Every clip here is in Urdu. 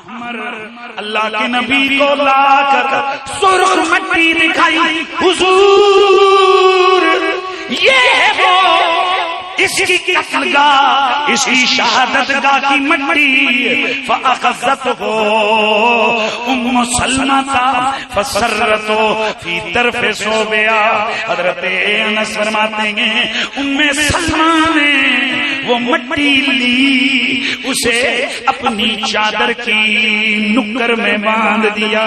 احمر، اللہ کے نبی کو لا کر سرخ مٹی دکھائی، حضور یہ ہے وہ اس کی قتل گاہ، اس کی شہادت گاہ کی مٹی، فاخذته ام سلمہ فسرته فی طرف ثوبها، حضرت انس فرماتے ہیں ام سلمہ نے وہ مٹی لی، اسے اپنی چادر کی نکر میں باندھ دیا۔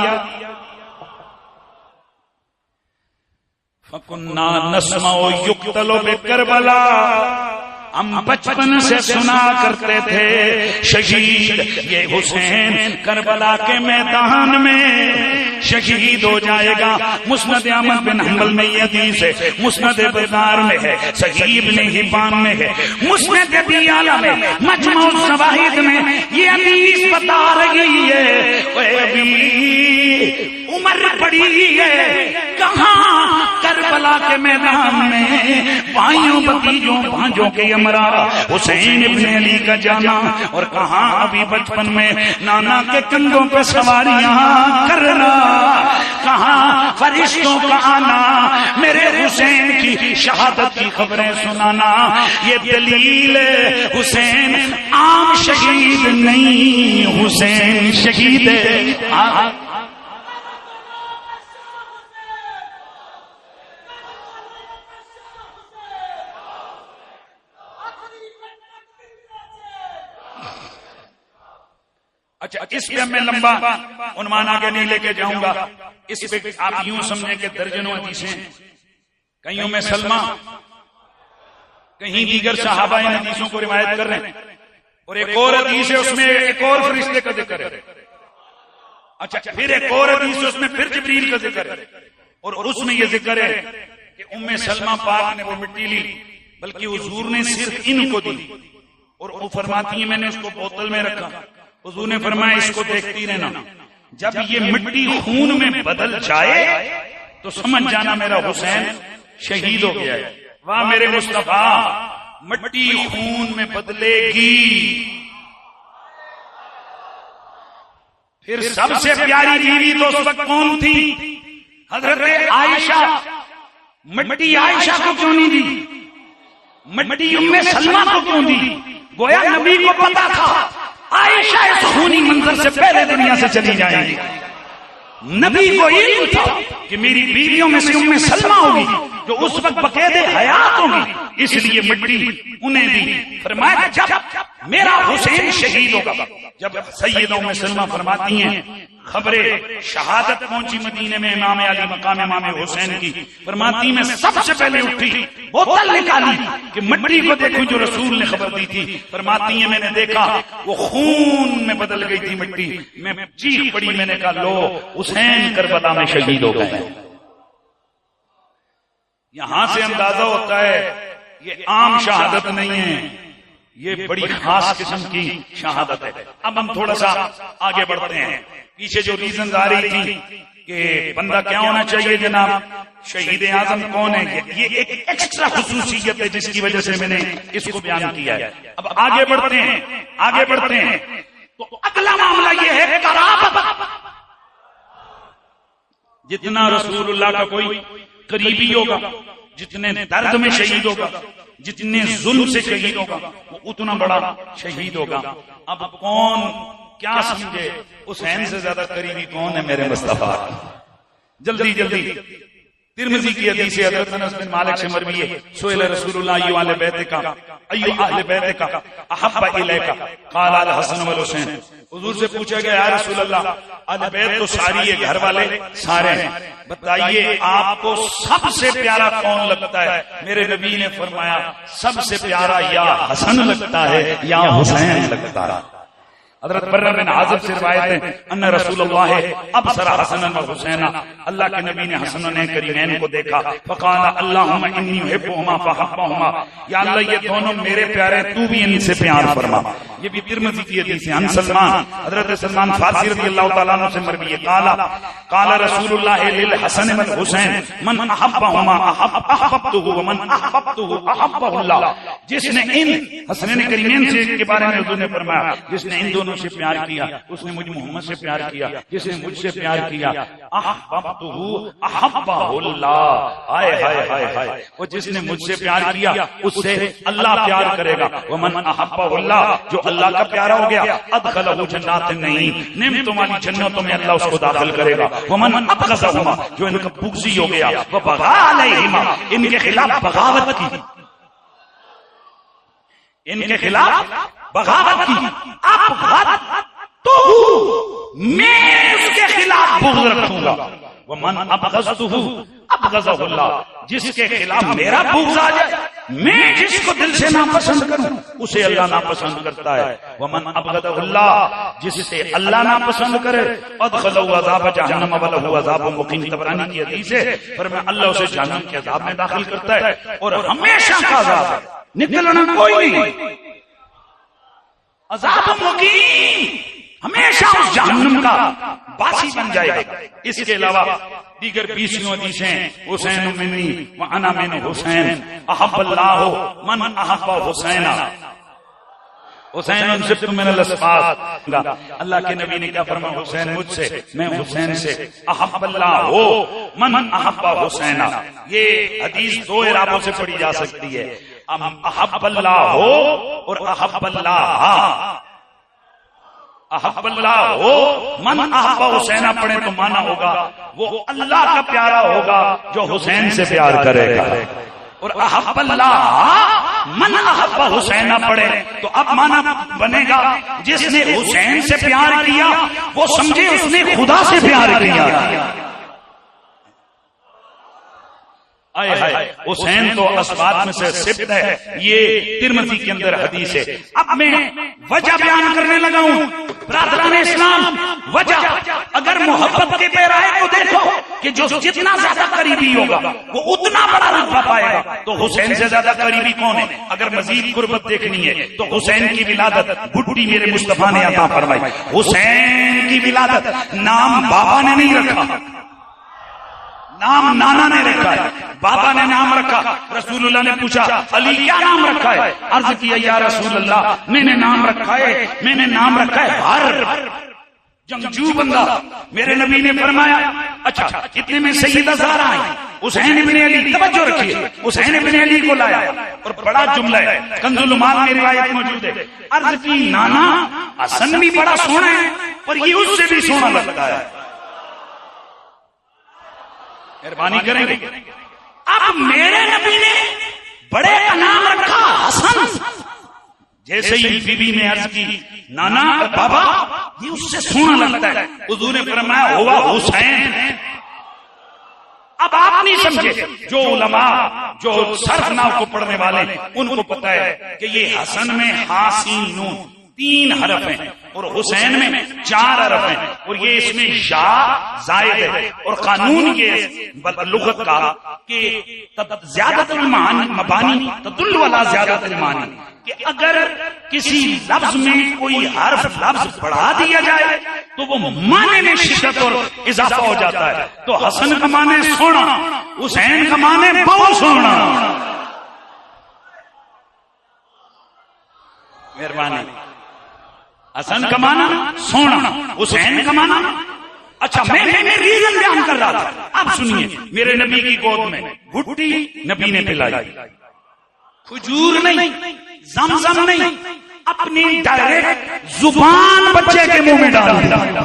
فَكُنَّا نَسْمَعُ يُقْتَلُ بِكَرْبَلَا، ہم بچپن سے سنا کرتے تھے شہید یہ حسین کربلا کے میدان میں شہید ہو جائے گا۔ مسند احمد بن حنبل میں یہ حدیث ہے، مسند بزار میں ہے، صحیح ابن حبان میں ہے، مسند ابی اعلی میں، مجمع الزوائد میں یہ حدیث بتا رہی ہے اے ابھی عمر پڑی ہے کہاں؟ کربلا کے میدان میں بھائیوں بھتیجوں بھانجوں کے امرا حسین ابن علی کا جانا، اور کہاں ابھی بچپن میں نانا کے کندھوں پہ سواریاں کرنا، کہاں فرشتوں کا آنا میرے حسین کی شہادت کی خبریں سنانا۔ یہ دلیل حسین عام شہید نہیں، حسین شہید ہے۔ اچھا اس پہ میں لمبا عنوان آگے نہیں لے کے جاؤں گا، اس پہ آپ یوں سمجھیں کہ درجنوں حدیثیں، کہیں ام سلمہ کہیں دیگر صحابہ ان حدیثوں کو روایت کر رہے ہیں، اور ایک اور حدیث ہے اس میں ایک اور فرشتے کا ذکر ہے، اچھا پھر ایک اور حدیث ہے اس میں پھر جبریل کا ذکر ہے، اور اس میں یہ ذکر ہے کہ ام سلمہ پاک نے وہ مٹی لی، بلکہ حضور نے صرف ان کو دی، اور وہ فرماتی ہیں میں نے اس کو بوتل میں رکھا، حضور نے فرمایا اس کو دیکھتی رہنا، جب یہ مٹی خون میں بدل جائے تو سمجھ جانا میرا حسین شہید ہو گیا ہے۔ واہ میرے مصطفیٰ، مٹی خون میں بدلے گی۔ پھر سب سے پیاری بیوی تو اس وقت کون تھی؟ حضرت عائشہ۔ مٹی عائشہ کو کیوں نہیں دی؟ مٹی ام سلمہ کو کیوں دی؟ گویا نبی کو پتا تھا عائشہ اس خونی منظر سے پہلے دنیا سے چلی جائیں گی، نبی کو علم تھا کہ میری بیویوں میں سے ام سلمہ ہوگی جو اس وقت بقید حیات ہوگی، اس لیے مٹی انہیں دی۔ فرمایا جب میرا حسین شہید ہوگا، جب سیدہ ام سلمہ فرماتی ہیں خبر شہادت پہنچی مدینے میں امام علی مقام امام حسین کی، فرماتی میں سب سے پہلے اٹھی بوتل نکالی کہ مٹی کو دیکھوں جو رسول نے خبر دی تھی، فرماتی ہیں میں نے دیکھا وہ خون میں بدل گئی تھی مٹی، میں چیخ پڑی، میں نے کہا لو حسین کربلا میں شہید ہو گئے۔ یہاں سے اندازہ ہوتا ہے یہ عام شہادت نہیں ہے، یہ بڑی خاص قسم کی شہادت ہے۔ اب ہم تھوڑا سا آگے بڑھتے ہیں، پیچھے جو ریزنز آ رہی تھی کہ بندہ کیا ہونا چاہیے جناب، شہید اعظم کون ہے، یہ ایک ایکسٹرا خصوصیت ہے جس کی وجہ سے میں نے اس کو بیان کیا ہے۔ اب آگے بڑھتے ہیں، آگے بڑھتے ہیں تو اگلا معاملہ یہ ہے قرابت۔ جتنا رسول اللہ کا کوئی قریبی ہوگا، جتنے درد میں شہید ہوگا، جتنے ظلم سے شہید ہوگا، وہ اتنا بڑا شہید ہوگا۔ اب کون کیا سمجھے حسین سے زیادہ قریبی کون ہے میرے مصطفیٰ؟ جلدی جلدی ترمذی کی حدیث ہے، حضرت انس بن مالک سے مروی ہے، سئل رسول اللہ ایو اہل بیت کا ایو اہل بیت کا احب الیک قال الحسن والحسین، حضور سے پوچھا گیا یا رسول اللہ اہل بیت تو ساری ہے، گھر والے سارے ہیں، بتائیے آپ کو سب سے پیارا کون لگتا ہے؟ میرے نبی نے فرمایا سب سے پیارا یا حسن لگتا ہے یا حسین لگتا ہے۔ حضرت برہ بن عازب سے روایت ہے ان رسول اللہ ابصر حسنا و حسینا، اللہ کے نبی نے حسن و کریمین کو دیکھا، فقال اللہم انی احبہما فحبہما، یا اللہ یہ دونوں میرے پیارے تو بھی ان سے پیار فرما۔ یہ بھی ترمذی کی حدیث ہے۔ ان سلمان، حضرت سلمان فارسی رضی اللہ تعالیٰ عنہ سے مروی ہے، قال رسول اللہ للحسن والحسین من احبہما احببتہ ومن احببتہ احبہ اللہ، جس نے ان حسنین کریمین سے کے بارے میں حضور نے فرمایا جس نے ان دونوں محمد سے پیار کیا اس نے مجھ محمد سے پیار کیا، جس نے مجھ سے پیار کیا احببتہ احبہ اللہ، ہائے ہائے ہائے ہائے، وہ جس نے مجھ سے پیار کیا اس سے اللہ پیار کرے گا، ومن احبہ اللہ، جو اللہ کا پیارا ہو گیا ادخلہ جنات النعیم، نعمتوں والی جنتوں میں اللہ اس کو داخل کرے گا، ومن ابغضہما، جو ان کا بغضی ہو گیا، وبغى علیہما، ان کے خلاف بغاوت کی، ان کے خلاف بغاوت کی، ابغضتہ، میں اس کے خلاف بغض رکھوں گا، ومن ابغضتہ ابغضہ اللہ، جس کے خلاف میرا بغض آ جائے، میں جس کو دل سے ناپسند کروں اسے اللہ ناپسند کرتا ہے، ومن ابغضہ اللہ، جس سے اللہ ناپسند کرے ادخلہ عذاب جہنم ولہ عذاب مقیم، طبرانی کی حدیث ہے، فرمایا اللہ اسے جہنم کے عذاب میں داخل کرتا ہے اور ہمیشہ کا عذاب ہے، نکلنا کوئی نہیں، عذاب مقیم، ہمیشہ اس جہنم کا باسی بن جائے گا۔ اس کے علاوہ دیگر 20 حدیثیں، حسین منی وانا من حسین، احب اللہ من احب حسینا، حسین سبت من الاسباط، اللہ کے نبی نے کیا فرمایا، حسین مجھ سے، میں حسین سے، احب اللہ ہو من احب حسینا، یہ حدیث دو اعرابوں سے پڑھی جا سکتی ہے، احب اللہ ہو اور احب اللہ، احب اللہ ہو من احب حسینا پڑھے تو مانا ہوگا وہ اللہ کا پیارا ہوگا جو حسین سے پیار کرے گا، اور احب اللہ من احب حسینا پڑھے تو اب مانا بنے گا جس نے حسین سے پیار کیا وہ سمجھے اس نے خدا سے پیار کیا۔ حسین تو اسباط میں سے سبت ہے، یہ ترمذی کے اندر حدیث ہے۔ اب میں وجہ بیان کرنے لگا ہوں، برادران اسلام، وجہ اگر محبت کے پیرائے کو دیکھو کہ جو جتنا زیادہ قریبی ہوگا وہ اتنا بڑا رتبہ پائے گا، تو حسین سے زیادہ قریبی کون ہے؟ اگر مزید قربت دیکھنی ہے تو حسین کی ولادت بڈھی میرے مصطفیٰ نے عطا فرمائی، حسین کی ولادت نام بابا نے نہیں رکھا، نام نانا نے رکھا ہے، بابا نے نام رکھا۔ رسول اللہ نے پوچھا علی کیا نام رکھا ہے؟ عرض کیا یا رسول اللہ میں نے نام رکھا ہے، میں نے نام رکھا ہے ہر جنگجو بندہ۔ میرے نبی نے فرمایا اچھا اتنے میں سیدہ زہرا ہیں، حسین ابن علی، توجہ رکھیے، حسین ابن علی کو لایا، اور بڑا جملہ ہے، کنز المال میں روایت موجود ہے، عرض کی نانا حسن بھی بڑا سونا ہے اور یہ اس سے بھی سونا لگتا ہے، مہربانی کریں گے۔ اب میرے نبی نے بڑے کا نام رکھا حسن، جیسے ہی بی بی نے عرض کی نانا بابا یہ اس سے سونا لگتا ہے، حضور نے فرمایا ہوا حسین۔ اب آپ نہیں سمجھے، جو علماء جو صرف ناو کو پڑھنے والے ان کو پتا ہے کہ یہ حسن میں ہا سین نون 3 حرف ہیں اور حسین میں 4 حرف ہیں، اور یہ اس میں یا زائد ہے، اور قانون یہ لغت کا کہ زیادت المبانی تدل علی زیادت المعانی، کہ اگر کسی لفظ میں کوئی حرف لفظ بڑھا دیا جائے تو وہ معنی میں شدت اور اضافہ ہو جاتا ہے، تو حسن کا معنی سونا، حسین کا معنی بہت سونا۔ مہربانی، حسن کا معنی سونا، حسین کا معنی اچھا میں ریزن بیان کر رہا تھا، اب سنیے، میرے نبی کی گود میں بھٹی نبی نے پلائی، کھجور نہیں، زمزم نہیں، اپنی ڈائریکٹ زبان بچے کے منہ میں ڈال دیا۔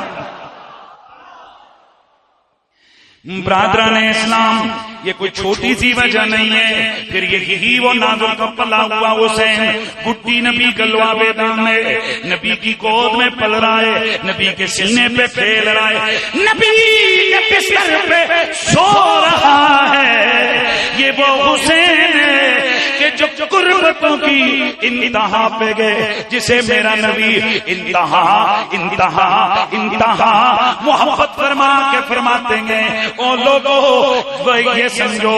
برادران اسلام یہ کوئی چھوٹی سی وجہ نہیں ہے، پھر یہی وہ نازل کا پلا ہوا حسین گڈی نبی گلوا بیدان ہے، نبی کی گود میں پل رہا ہے، نبی کے سینے پہ پھیل رہا ہے، نبی کے بستر پہ سو رہا ہے، یہ وہ حسین ہے کہ جو قربتوں کی انتہا پہ گئے، جسے میرا نبی انتہا انتہا انتہا محبت فرما کے فرماتے گے او لوگوں یہ سمجھو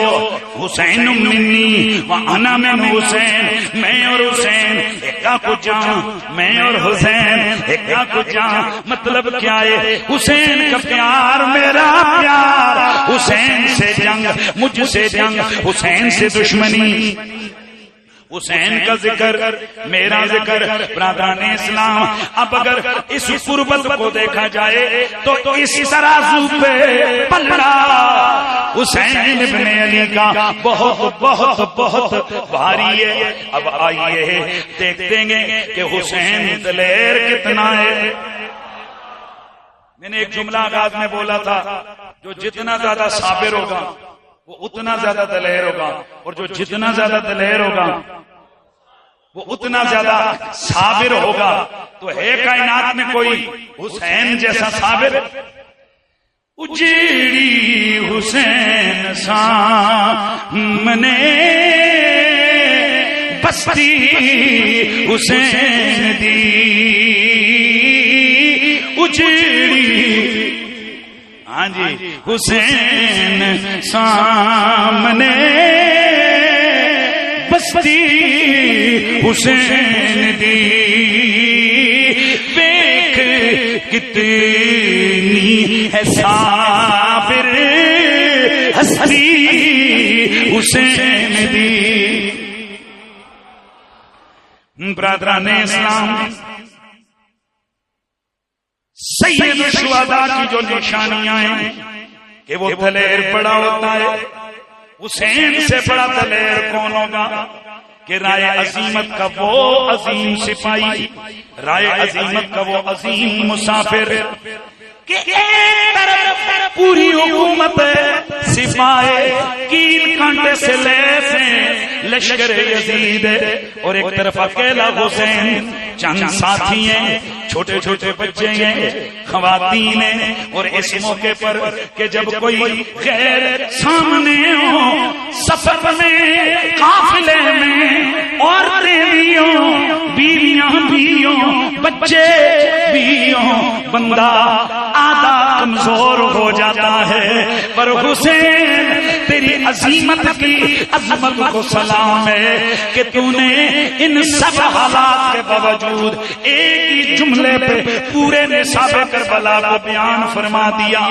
حسین منی وانا من حسین، میں اور حسین ایکا کو جان، میں اور حسین ایکا کو جان۔ مطلب کیا ہے؟ حسین کا پیار میرا پیار، حسین سے جنگ مجھ سے جنگ، حسین سے دشمنی، حسین کا ذکر، میرا ذکر، برادران اسلام. اب اگر اس قربت کو دیکھا جائے تو اس ترازو پہ پلڑا حسین ابن علی کا بہت بہت بہت بھاری ہے. اب آئیے دیکھتے ہیں کہ حسین دلیر کتنا ہے. میں نے ایک جملہ آغاز میں بولا تھا، جو جتنا زیادہ صابر ہوگا وہ اتنا زیادہ دلیر ہوگا، اور جو جتنا زیادہ دلیر ہوگا وہ اتنا زیادہ صابر ہوگا. تو ہے کائنات میں کوئی حسین جیسا صابر؟ اجیڑی حسین سامنے بستی حسین دی اجیڑی. ہاں جی، حسین سامنے بستی حسین دی دیکھ کتنی ہے صابر ہستی حسین دی. برادران اسلام، سید الشہداء کی جو نشانیاں ہیں کہ وہ دلیر بڑا ہوتا ہے. حسین سے بڑا دلیر کون ہوگا کہ رائے عظیمت کا وہ عظیم سپاہی، رائے عظیمت کا وہ عظیم مسافر کہ ایک طرف پوری حکومت سپاہی کیل کانٹے سے لیس ہیں لشکر یزید، اور ایک طرف اکیلا حسین، چند ساتھی ہیں، چھوٹے چھوٹے بچے ہیں، خواتین ہیں. اور اس موقع پر کہ جب کوئی غیر سامنے ہو، سفر میں، قافلے میں، عورتیں بھی ہوں، بیویاں بھی ہوں، بچے بھی ہوں، بندہ آدھا کمزور ہو جاتا ہے. پر حسین تیری عظیمت کی عظمت کو سلام ہے کہ تو نے ان سب حالات کے باوجود ایک ہی جملے پہ پورے نصاب کربلا کو بیان فرما دیا.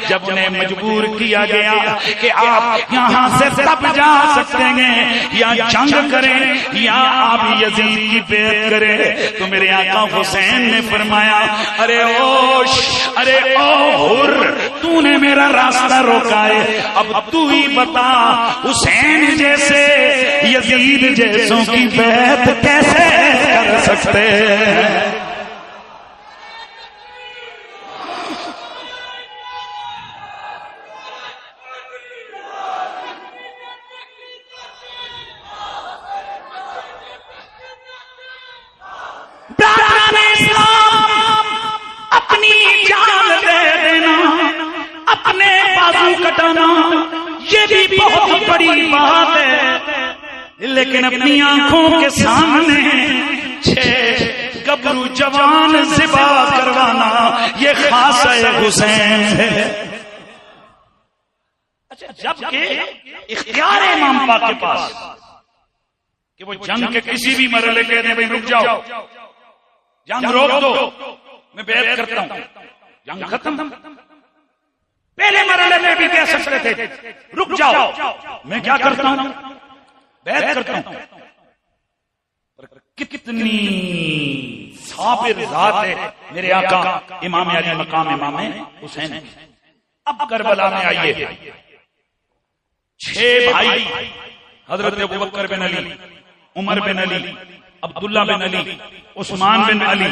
جب انہیں مجبور کیا گیا کہ آپ یہاں سے تب جا سکتے ہیں یا جنگ کریں یا آپ یزید کی بیعت کریں، تو میرے آقا حسین نے فرمایا، ارے اوش، ارے اوہر، تو نے میرا راستہ روکا ہے، اب تو ہی بتا حسین جیسے یزید جیسوں کی بیعت کیسے کر سکتے ہیں؟ اپنی جان دے دینا، اپنے بازو کٹانا، یہ بھی بہت بڑی بات ہے، لیکن اپنی آنکھوں کے سامنے 6 گبرو جوان ذبح کروانا یہ خاصہ حسین ہے. جبکہ اختیار امام پاک کے پاس کہ وہ جنگ کے کسی بھی مرحلے کہتے ہیں بھائی رک جاؤ، جنگ روک دو، میں بیعت کرتا ہوں، جنگ ختم. پہلے مرحلے میں بھی کہہ سکتے تھے رک جاؤ، میں کیا کرتا ہوں، بیعت کرتا ہوں. کتنی صابر ذات ہے میرے آقا امام علی مقام امام حسین. اب کربلا میں آئیے، 6 بھائی حضرت ابوبکر بن علی، عمر بن علی، عبداللہ بن علی، عثمان بن علی،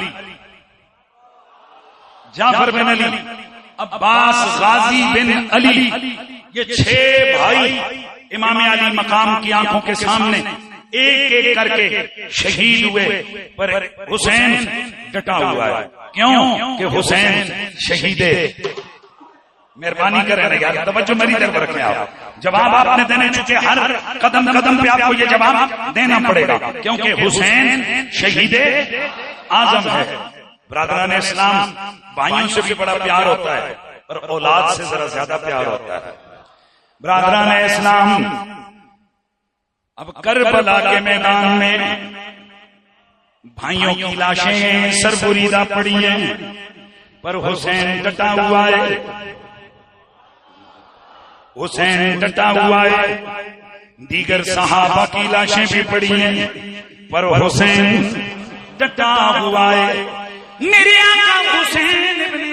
جعفر بن علی، عباس غازی بن علی، یہ 6 بھائی امام علی مقام کی آنکھوں کے سامنے ایک ایک کر کے شہید ہوئے. پر حسین ڈٹا ہوا ہے. کیوں کہ حسین شہید ہے. مہربانی کریں یار، توجہ میری طرف رکھیں. آپ جواب آپ نے دینے چکے، ہر قدم قدم پہ آپ کو یہ جواب دینا پڑے گا، کیونکہ حسین شہید اعظم ہے. برادران اسلام، بھائیوں سے بھی بڑا پیار ہوتا ہے اور اولاد سے ذرا زیادہ پیار ہوتا ہے. برادران اسلام، اب کربلا کے میدان میں بھائیوں کی لاشیں سر بریدہ پڑی ہیں، پر حسین ڈٹا ہوا ہے. حسین ڈٹا ہوا ہے. دیگر صحابہ کی لاشیں بھی پڑی ہیں، پر حسین ڈٹا ہوا ہے۔ میرے آقا حسین ابن